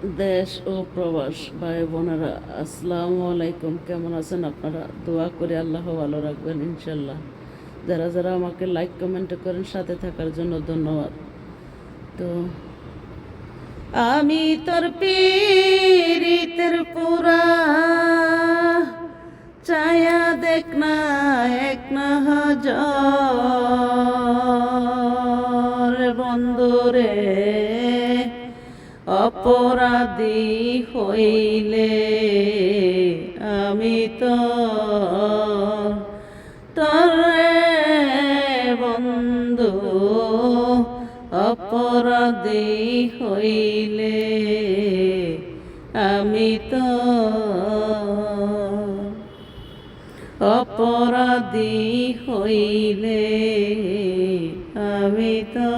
দেশ ও প্রবাস ভাই বোনেরা, আসসালামু আলাইকুম। কেমন আছেন আপনারা? দোয়া করে আল্লাহ ভালো রাখবেন ইনশাল্লাহ। যারা যারা আমাকে লাইক কমেন্ট করেন, সাথে থাকার জন্য ধন্যবাদ। তো আমি তোর পীরিতের পুরা চায়া দেখ না এক না হাজার বন্ধুরে, অপরাধী হইলে আমি তো তরে বন্ধু, অপরাধী হইলে আমি তো অপরাধী হইলে আমি তো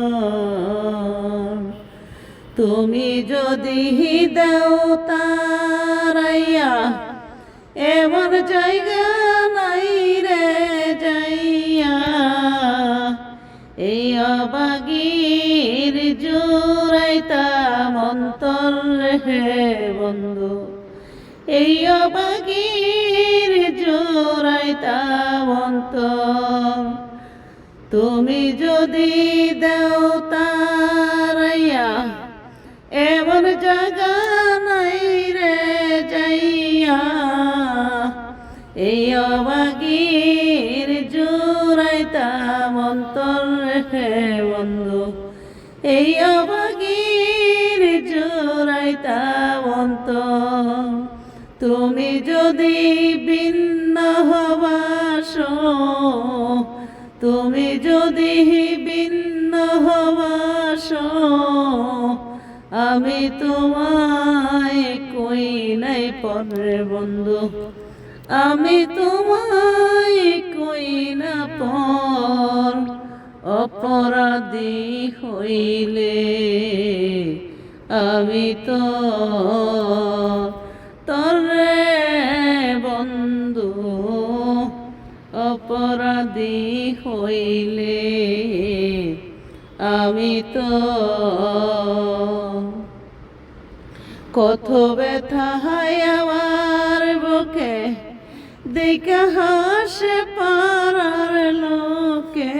তুমি যদি দাও তারাইয়া এমন জায়গা নাই রে যাইয়া, এই অবাগির জোড়াইতাম অন্তর হে বন্ধু, এই অবাগির জোড়াইতাম অন্তর। তুমি যদি দাও তারাইয়া এমন জায়গা নাই রে যাইয়া, এই অবাগির জোড়াইতাম অন্তর হে বন্ধু, এই অবাগির জোড়াইতাম অন্তর। তুমি যদি ভিন্ন হবাসো, তুমি যদি ভিন্ন হবাসো, আমি তোমায় কই নাই পরে বন্ধু, আমি তোমায় কই না পর। অপরাধী হইলে আমি তো তরে বন্ধু, অপরাধী হইলে আমি তো কত ব্যথা হয় আমার বুকে, দেখা হাসে পারার লোকে,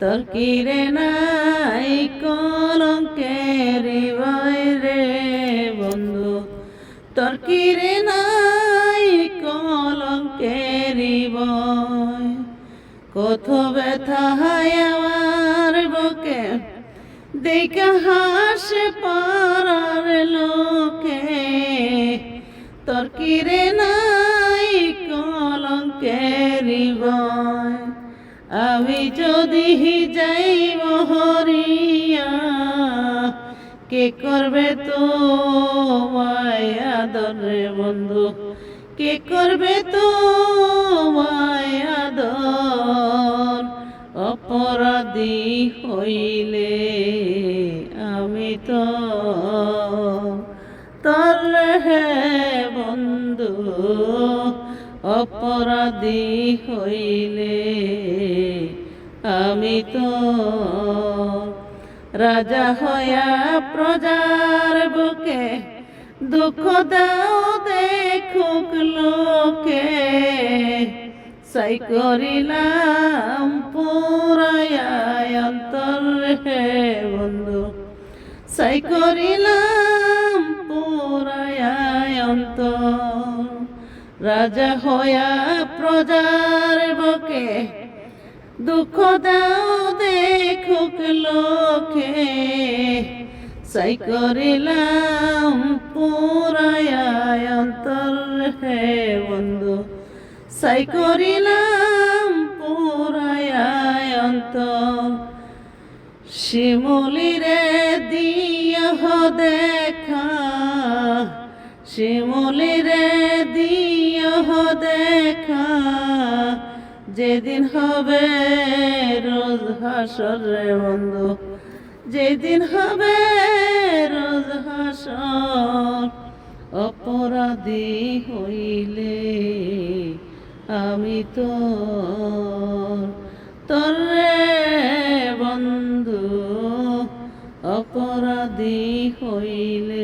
তোর কিরে নাই কলঙ্কের ভয় রে বন্ধু, তোর কিরে নাই কলঙ্কের ভয়। কত ব্যথা হয় আমার বুকে, দেখা হাসে পারার লোকে, তোর কিরে নাই কলঙ্কের ভয়। আমি যদি যাই মহরিয়া, কে করবে তো আদর বন্ধু, কে করবে তো আদর। অপরাধী হইলে আমি তো তর হে বন্ধু, অপরাধী হইলে আমি তো রাজা হইয়া প্রজার বুকে দুঃখ দাও দেখুক লোকে, সাই করিলাম পুরায়া অন্তর হে বন্ধু, সাই করিলাম পুরায়া অন্তর। রাজা হইয়া প্রজার বুকে দুঃখ দাও দেখুক লোকে, সাই করিলাম পুরায়া অন্তর হে বন্ধু, সাই করিলাম পুরায়া অন্তর। শিমুলিরে দিয়া দেখা, শিমুলিরে দিয়া দেখা, যেদিন হবে রোজ হাসর রে বন্ধু, যেদিন হবে রোজ হাসর। অপরাধী হইলে আমি তো তরে বন্ধু, অপরাধী হইলে